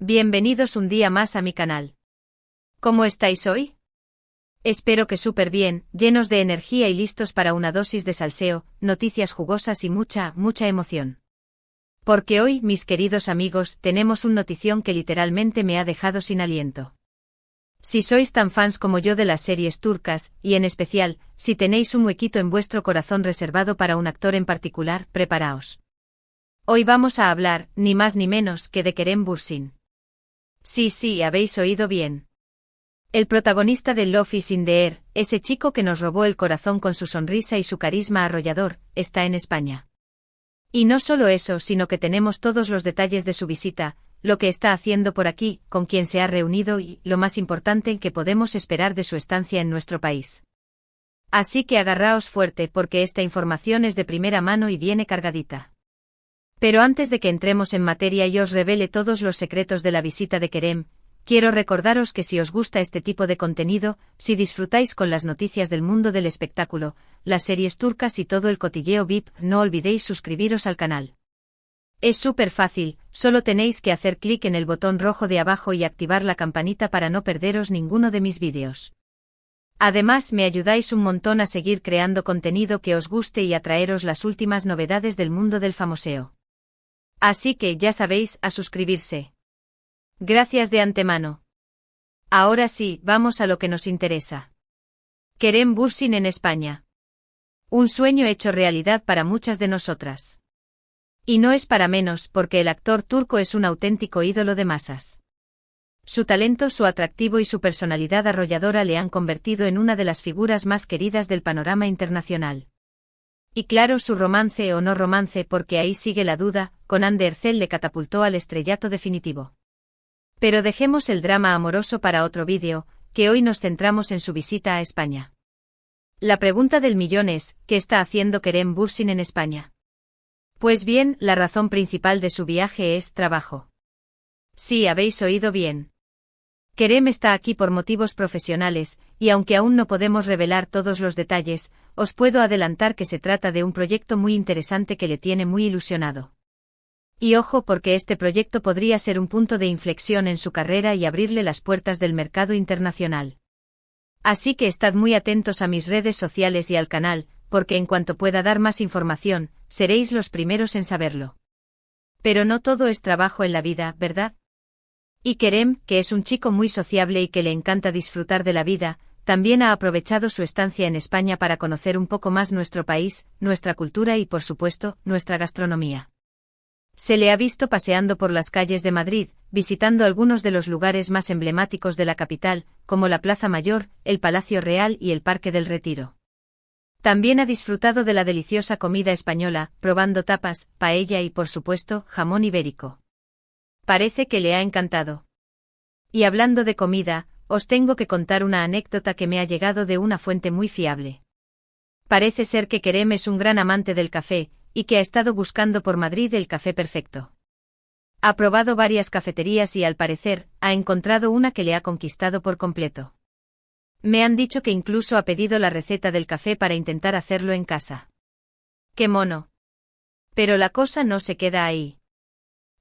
Bienvenidos un día más a mi canal. ¿Cómo estáis hoy? Espero que súper bien, llenos de energía y listos para una dosis de salseo, noticias jugosas y mucha emoción. Porque hoy, mis queridos amigos, tenemos un notición que literalmente me ha dejado sin aliento. Si sois tan fans como yo de las series turcas, y en especial, si tenéis un huequito en vuestro corazón reservado para un actor en particular, preparaos. Hoy vamos a hablar, ni más ni menos, que de Kerem Bürsin. Sí, habéis oído bien. El protagonista de Love is in the Air, ese chico que nos robó el corazón con su sonrisa y su carisma arrollador, está en España. Y no solo eso, sino que tenemos todos los detalles de su visita, lo que está haciendo por aquí, con quién se ha reunido y, lo más importante, que podemos esperar de su estancia en nuestro país. Así que agarraos fuerte porque esta información es de primera mano y viene cargadita. Pero antes de que entremos en materia y os revele todos los secretos de la visita de Kerem, quiero recordaros que si os gusta este tipo de contenido, si disfrutáis con las noticias del mundo del espectáculo, las series turcas y todo el cotilleo VIP, no olvidéis suscribiros al canal. Es súper fácil, solo tenéis que hacer clic en el botón rojo de abajo y activar la campanita para no perderos ninguno de mis vídeos. Además me ayudáis un montón a seguir creando contenido que os guste y a traeros las últimas novedades del mundo del famoseo. Así que ya sabéis, a suscribirse. Gracias de antemano. Ahora sí, vamos a lo que nos interesa. Kerem Bürsin en España. Un sueño hecho realidad para muchas de nosotras. Y no es para menos porque el actor turco es un auténtico ídolo de masas. Su talento, su atractivo y su personalidad arrolladora le han convertido en una de las figuras más queridas del panorama internacional. Y claro, su romance o no romance, porque ahí sigue la duda, con Hande Erçel le catapultó al estrellato definitivo. Pero dejemos el drama amoroso para otro vídeo, que hoy nos centramos en su visita a España. La pregunta del millón es, ¿qué está haciendo Kerem Bürsin en España? Pues bien, la razón principal de su viaje es trabajo. Sí, habéis oído bien. Kerem está aquí por motivos profesionales, y aunque aún no podemos revelar todos los detalles, os puedo adelantar que se trata de un proyecto muy interesante que le tiene muy ilusionado. Y ojo porque este proyecto podría ser un punto de inflexión en su carrera y abrirle las puertas del mercado internacional. Así que estad muy atentos a mis redes sociales y al canal, porque en cuanto pueda dar más información, seréis los primeros en saberlo. Pero no todo es trabajo en la vida, ¿verdad? Y Kerem, que es un chico muy sociable y que le encanta disfrutar de la vida, también ha aprovechado su estancia en España para conocer un poco más nuestro país, nuestra cultura y, por supuesto, nuestra gastronomía. Se le ha visto paseando por las calles de Madrid, visitando algunos de los lugares más emblemáticos de la capital, como la Plaza Mayor, el Palacio Real y el Parque del Retiro. También ha disfrutado de la deliciosa comida española, probando tapas, paella y, por supuesto, jamón ibérico. Parece que le ha encantado. Y hablando de comida, os tengo que contar una anécdota que me ha llegado de una fuente muy fiable. Parece ser que Kerem es un gran amante del café, y que ha estado buscando por Madrid el café perfecto. Ha probado varias cafeterías y al parecer, ha encontrado una que le ha conquistado por completo. Me han dicho que incluso ha pedido la receta del café para intentar hacerlo en casa. ¡Qué mono! Pero la cosa no se queda ahí.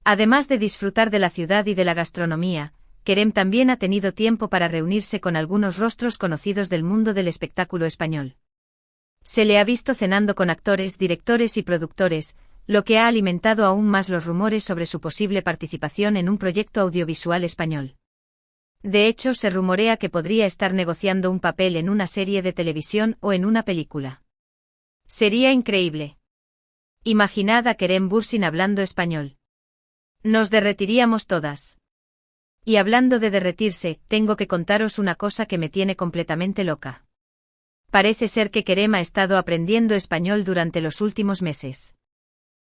Además de disfrutar de la ciudad y de la gastronomía, Kerem también ha tenido tiempo para reunirse con algunos rostros conocidos del mundo del espectáculo español. Se le ha visto cenando con actores, directores y productores, lo que ha alimentado aún más los rumores sobre su posible participación en un proyecto audiovisual español. De hecho, se rumorea que podría estar negociando un papel en una serie de televisión o en una película. Sería increíble. Imaginad a Kerem Bürsin hablando español. Nos derretiríamos todas. Y hablando de derretirse, tengo que contaros una cosa que me tiene completamente loca. Parece ser que Kerem ha estado aprendiendo español durante los últimos meses.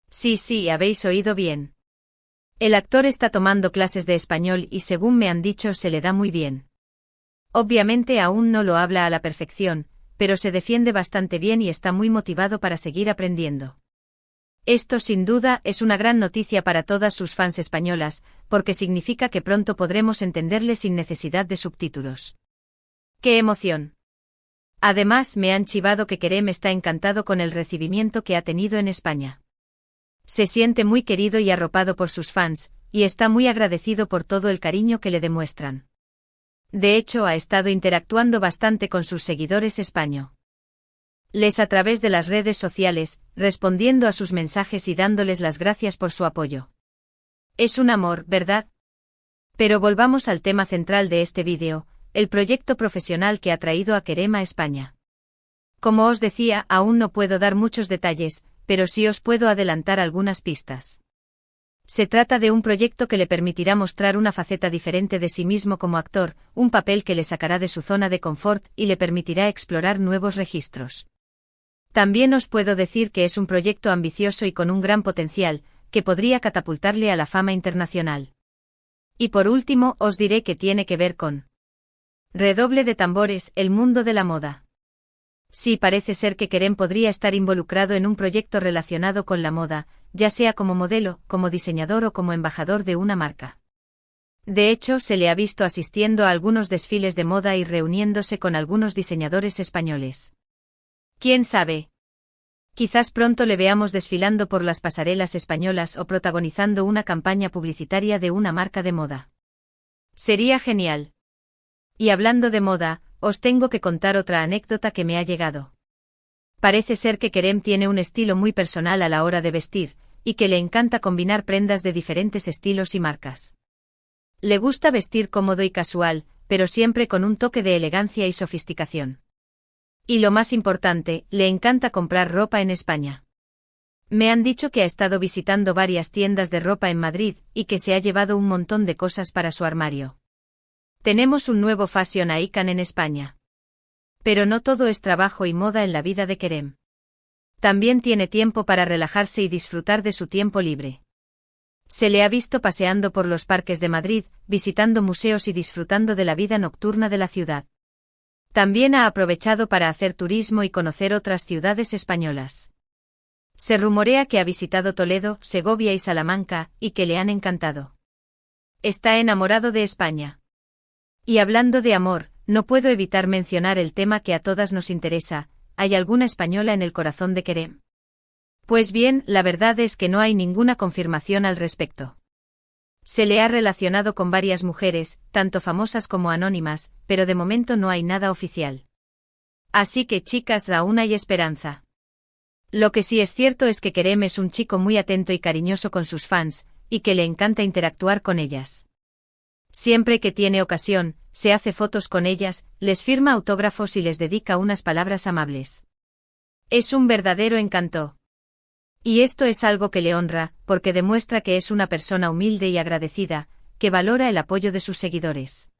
Sí, habéis oído bien. El actor está tomando clases de español y según me han dicho se le da muy bien. Obviamente aún no lo habla a la perfección, pero se defiende bastante bien y está muy motivado para seguir aprendiendo. Esto sin duda es una gran noticia para todas sus fans españolas, porque significa que pronto podremos entenderle sin necesidad de subtítulos. ¡Qué emoción! Además me han chivado que Kerem está encantado con el recibimiento que ha tenido en España. Se siente muy querido y arropado por sus fans, y está muy agradecido por todo el cariño que le demuestran. De hecho, ha estado interactuando bastante con sus seguidores españoles a través de las redes sociales, respondiendo a sus mensajes y dándoles las gracias por su apoyo. Es un amor, ¿verdad? Pero volvamos al tema central de este vídeo, el proyecto profesional que ha traído a Kerem a España. Como os decía, aún no puedo dar muchos detalles, pero sí os puedo adelantar algunas pistas. Se trata de un proyecto que le permitirá mostrar una faceta diferente de sí mismo como actor, un papel que le sacará de su zona de confort y le permitirá explorar nuevos registros. También os puedo decir que es un proyecto ambicioso y con un gran potencial, que podría catapultarle a la fama internacional. Y por último, os diré que tiene que ver con redoble de tambores, el mundo de la moda. Sí, parece ser que Kerem podría estar involucrado en un proyecto relacionado con la moda, ya sea como modelo, como diseñador o como embajador de una marca. De hecho, se le ha visto asistiendo a algunos desfiles de moda y reuniéndose con algunos diseñadores españoles. ¿Quién sabe? Quizás pronto le veamos desfilando por las pasarelas españolas o protagonizando una campaña publicitaria de una marca de moda. Sería genial. Y hablando de moda, os tengo que contar otra anécdota que me ha llegado. Parece ser que Kerem tiene un estilo muy personal a la hora de vestir, y que le encanta combinar prendas de diferentes estilos y marcas. Le gusta vestir cómodo y casual, pero siempre con un toque de elegancia y sofisticación. Y lo más importante, le encanta comprar ropa en España. Me han dicho que ha estado visitando varias tiendas de ropa en Madrid, y que se ha llevado un montón de cosas para su armario. Tenemos un nuevo fashion icon en España. Pero no todo es trabajo y moda en la vida de Kerem. También tiene tiempo para relajarse y disfrutar de su tiempo libre. Se le ha visto paseando por los parques de Madrid, visitando museos y disfrutando de la vida nocturna de la ciudad. También ha aprovechado para hacer turismo y conocer otras ciudades españolas. Se rumorea que ha visitado Toledo, Segovia y Salamanca, y que le han encantado. Está enamorado de España. Y hablando de amor, no puedo evitar mencionar el tema que a todas nos interesa: ¿hay alguna española en el corazón de Kerem? Pues bien, la verdad es que no hay ninguna confirmación al respecto. Se le ha relacionado con varias mujeres, tanto famosas como anónimas, pero de momento no hay nada oficial. Así que chicas, aún hay esperanza. Lo que sí es cierto es que Kerem es un chico muy atento y cariñoso con sus fans, y que le encanta interactuar con ellas. Siempre que tiene ocasión, se hace fotos con ellas, les firma autógrafos y les dedica unas palabras amables. Es un verdadero encanto. Y esto es algo que le honra, porque demuestra que es una persona humilde y agradecida, que valora el apoyo de sus seguidores.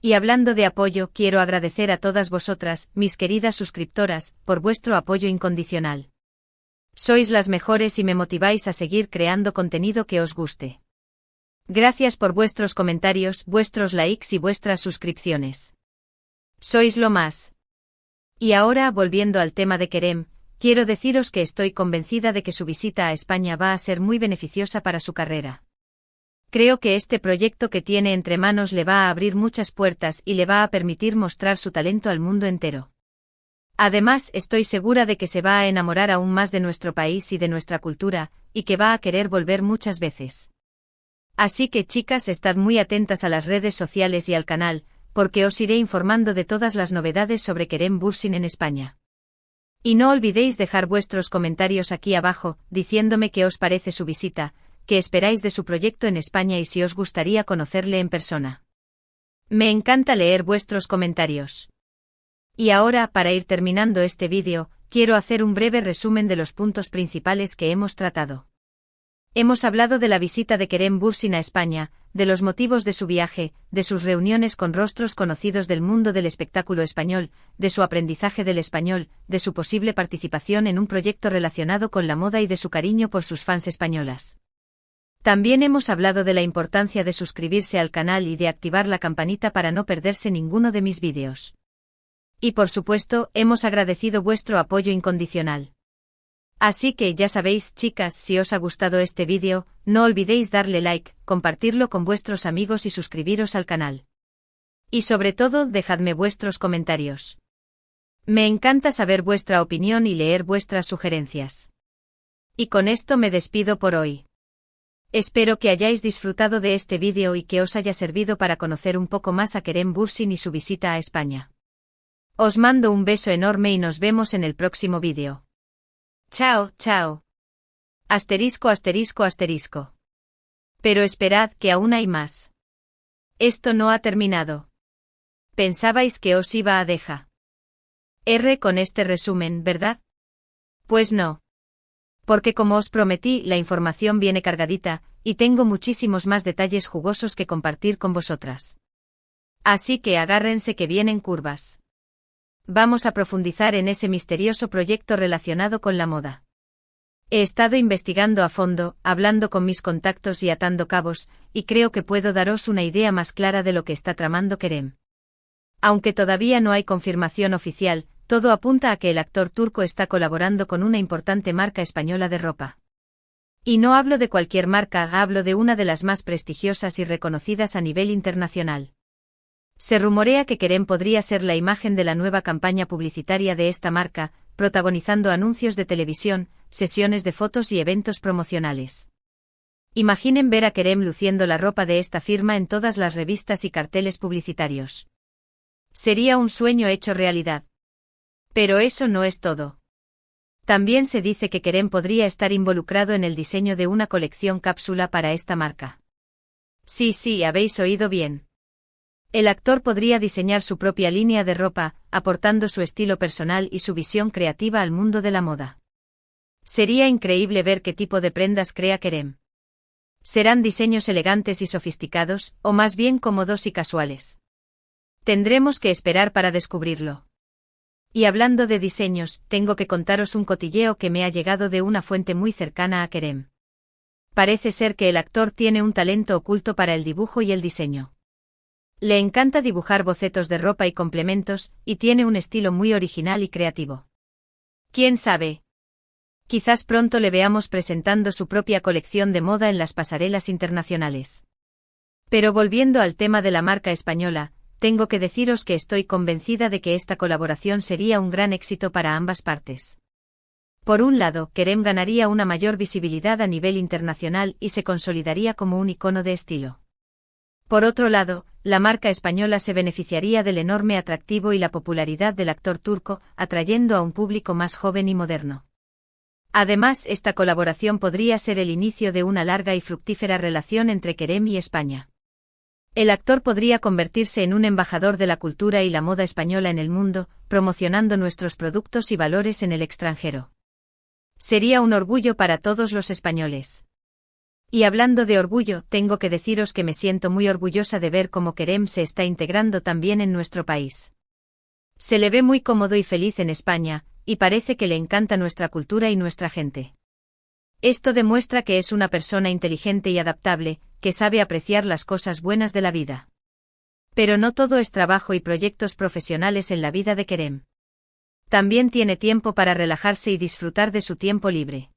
Y hablando de apoyo, quiero agradecer a todas vosotras, mis queridas suscriptoras, por vuestro apoyo incondicional. Sois las mejores y me motiváis a seguir creando contenido que os guste. Gracias por vuestros comentarios, vuestros likes y vuestras suscripciones. Sois lo más. Y ahora, volviendo al tema de Kerem, quiero deciros que estoy convencida de que su visita a España va a ser muy beneficiosa para su carrera. Creo que este proyecto que tiene entre manos le va a abrir muchas puertas y le va a permitir mostrar su talento al mundo entero. Además, estoy segura de que se va a enamorar aún más de nuestro país y de nuestra cultura, y que va a querer volver muchas veces. Así que chicas, estad muy atentas a las redes sociales y al canal, porque os iré informando de todas las novedades sobre Kerem Bürsin en España. Y no olvidéis dejar vuestros comentarios aquí abajo, diciéndome qué os parece su visita, qué esperáis de su proyecto en España y si os gustaría conocerle en persona. Me encanta leer vuestros comentarios. Y ahora, para ir terminando este vídeo, quiero hacer un breve resumen de los puntos principales que hemos tratado. Hemos hablado de la visita de Kerem Bürsin a España, de los motivos de su viaje, de sus reuniones con rostros conocidos del mundo del espectáculo español, de su aprendizaje del español, de su posible participación en un proyecto relacionado con la moda y de su cariño por sus fans españolas. También hemos hablado de la importancia de suscribirse al canal y de activar la campanita para no perderse ninguno de mis vídeos. Y por supuesto, hemos agradecido vuestro apoyo incondicional. Así que ya sabéis, chicas, si os ha gustado este vídeo, no olvidéis darle like, compartirlo con vuestros amigos y suscribiros al canal. Y sobre todo, dejadme vuestros comentarios. Me encanta saber vuestra opinión y leer vuestras sugerencias. Y con esto me despido por hoy. Espero que hayáis disfrutado de este vídeo y que os haya servido para conocer un poco más a Kerem Bürsin y su visita a España. Os mando un beso enorme y nos vemos en el próximo vídeo. Chao, chao. Asterisco, asterisco, asterisco. Pero esperad que aún hay más. Esto no ha terminado. Pensabais que os iba a dejar con este resumen, ¿verdad? Pues no. Porque como os prometí, la información viene cargadita, y tengo muchísimos más detalles jugosos que compartir con vosotras. Así que agárrense que vienen curvas. Vamos a profundizar en ese misterioso proyecto relacionado con la moda. He estado investigando a fondo, hablando con mis contactos y atando cabos, y creo que puedo daros una idea más clara de lo que está tramando Kerem. Aunque todavía no hay confirmación oficial, todo apunta a que el actor turco está colaborando con una importante marca española de ropa. Y no hablo de cualquier marca, hablo de una de las más prestigiosas y reconocidas a nivel internacional. Se rumorea que Kerem podría ser la imagen de la nueva campaña publicitaria de esta marca, protagonizando anuncios de televisión, sesiones de fotos y eventos promocionales. Imaginen ver a Kerem luciendo la ropa de esta firma en todas las revistas y carteles publicitarios. Sería un sueño hecho realidad. Pero eso no es todo. También se dice que Kerem podría estar involucrado en el diseño de una colección cápsula para esta marca. Sí, habéis oído bien. El actor podría diseñar su propia línea de ropa, aportando su estilo personal y su visión creativa al mundo de la moda. Sería increíble ver qué tipo de prendas crea Kerem. ¿Serán diseños elegantes y sofisticados, o más bien cómodos y casuales? Tendremos que esperar para descubrirlo. Y hablando de diseños, tengo que contaros un cotilleo que me ha llegado de una fuente muy cercana a Kerem. Parece ser que el actor tiene un talento oculto para el dibujo y el diseño. Le encanta dibujar bocetos de ropa y complementos, y tiene un estilo muy original y creativo. ¿Quién sabe? Quizás pronto le veamos presentando su propia colección de moda en las pasarelas internacionales. Pero volviendo al tema de la marca española, tengo que deciros que estoy convencida de que esta colaboración sería un gran éxito para ambas partes. Por un lado, Kerem ganaría una mayor visibilidad a nivel internacional y se consolidaría como un icono de estilo. Por otro lado, la marca española se beneficiaría del enorme atractivo y la popularidad del actor turco, atrayendo a un público más joven y moderno. Además, esta colaboración podría ser el inicio de una larga y fructífera relación entre Kerem y España. El actor podría convertirse en un embajador de la cultura y la moda española en el mundo, promocionando nuestros productos y valores en el extranjero. Sería un orgullo para todos los españoles. Y hablando de orgullo, tengo que deciros que me siento muy orgullosa de ver cómo Kerem se está integrando también en nuestro país. Se le ve muy cómodo y feliz en España, y parece que le encanta nuestra cultura y nuestra gente. Esto demuestra que es una persona inteligente y adaptable, que sabe apreciar las cosas buenas de la vida. Pero no todo es trabajo y proyectos profesionales en la vida de Kerem. También tiene tiempo para relajarse y disfrutar de su tiempo libre.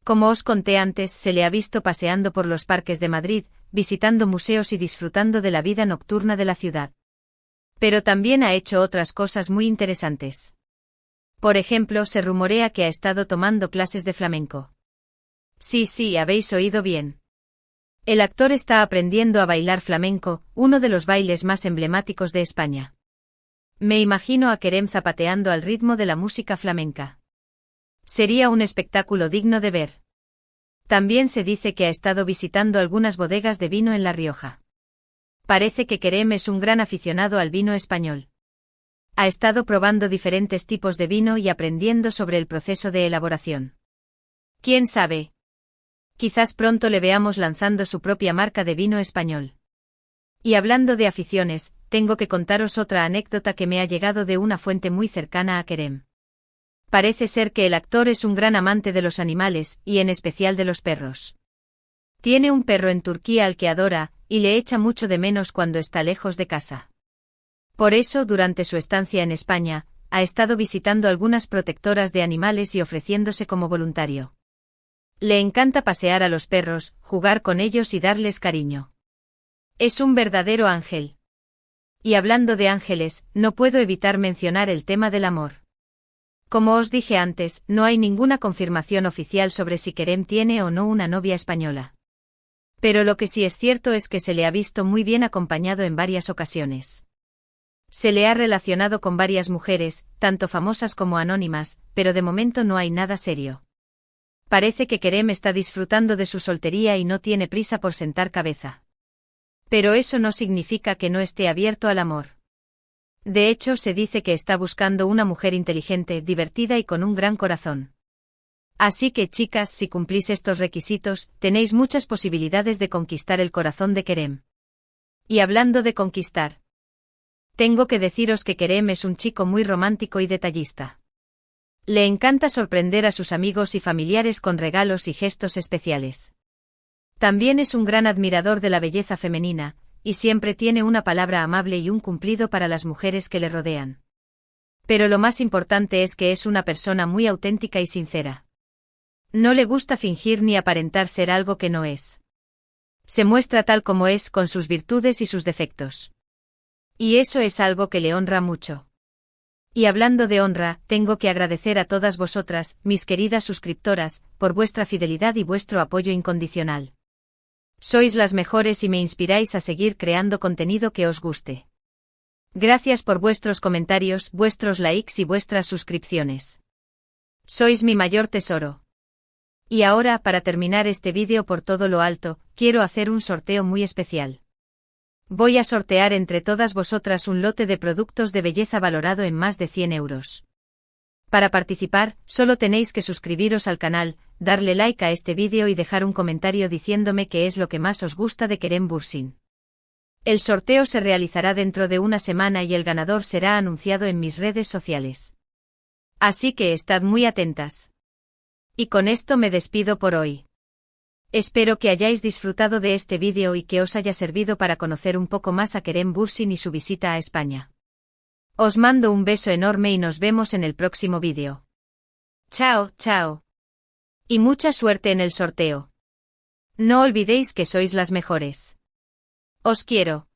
Como os conté antes, se le ha visto paseando por los parques de Madrid, visitando museos y disfrutando de la vida nocturna de la ciudad. Pero también ha hecho otras cosas muy interesantes. Por ejemplo, se rumorea que ha estado tomando clases de flamenco. Sí, habéis oído bien. El actor está aprendiendo a bailar flamenco, uno de los bailes más emblemáticos de España. Me imagino a Kerem zapateando al ritmo de la música flamenca. Sería un espectáculo digno de ver. También se dice que ha estado visitando algunas bodegas de vino en La Rioja. Parece que Kerem es un gran aficionado al vino español. Ha estado probando diferentes tipos de vino y aprendiendo sobre el proceso de elaboración. ¿Quién sabe? Quizás pronto le veamos lanzando su propia marca de vino español. Y hablando de aficiones, tengo que contaros otra anécdota que me ha llegado de una fuente muy cercana a Kerem. Parece ser que el actor es un gran amante de los animales, y en especial de los perros. Tiene un perro en Turquía al que adora, y le echa mucho de menos cuando está lejos de casa. Por eso, durante su estancia en España, ha estado visitando algunas protectoras de animales y ofreciéndose como voluntario. Le encanta pasear a los perros, jugar con ellos y darles cariño. Es un verdadero ángel. Y hablando de ángeles, no puedo evitar mencionar el tema del amor. Como os dije antes, no hay ninguna confirmación oficial sobre si Kerem tiene o no una novia española. Pero lo que sí es cierto es que se le ha visto muy bien acompañado en varias ocasiones. Se le ha relacionado con varias mujeres, tanto famosas como anónimas, pero de momento no hay nada serio. Parece que Kerem está disfrutando de su soltería y no tiene prisa por sentar cabeza. Pero eso no significa que no esté abierto al amor. De hecho, se dice que está buscando una mujer inteligente, divertida y con un gran corazón. Así que, chicas, si cumplís estos requisitos, tenéis muchas posibilidades de conquistar el corazón de Kerem. Y hablando de conquistar, tengo que deciros que Kerem es un chico muy romántico y detallista. Le encanta sorprender a sus amigos y familiares con regalos y gestos especiales. También es un gran admirador de la belleza femenina, y siempre tiene una palabra amable y un cumplido para las mujeres que le rodean. Pero lo más importante es que es una persona muy auténtica y sincera. No le gusta fingir ni aparentar ser algo que no es. Se muestra tal como es, con sus virtudes y sus defectos. Y eso es algo que le honra mucho. Y hablando de honra, tengo que agradecer a todas vosotras, mis queridas suscriptoras, por vuestra fidelidad y vuestro apoyo incondicional. Sois las mejores y me inspiráis a seguir creando contenido que os guste. Gracias por vuestros comentarios, vuestros likes y vuestras suscripciones. Sois mi mayor tesoro. Y ahora, para terminar este vídeo por todo lo alto, quiero hacer un sorteo muy especial. Voy a sortear entre todas vosotras un lote de productos de belleza valorado en más de 100 euros. Para participar, solo tenéis que suscribiros al canal, darle like a este vídeo y dejar un comentario diciéndome qué es lo que más os gusta de Kerem Bürsin. El sorteo se realizará dentro de una semana y el ganador será anunciado en mis redes sociales. Así que estad muy atentas. Y con esto me despido por hoy. Espero que hayáis disfrutado de este vídeo y que os haya servido para conocer un poco más a Kerem Bürsin y su visita a España. Os mando un beso enorme y nos vemos en el próximo vídeo. Chao, chao. Y mucha suerte en el sorteo. No olvidéis que sois las mejores. Os quiero.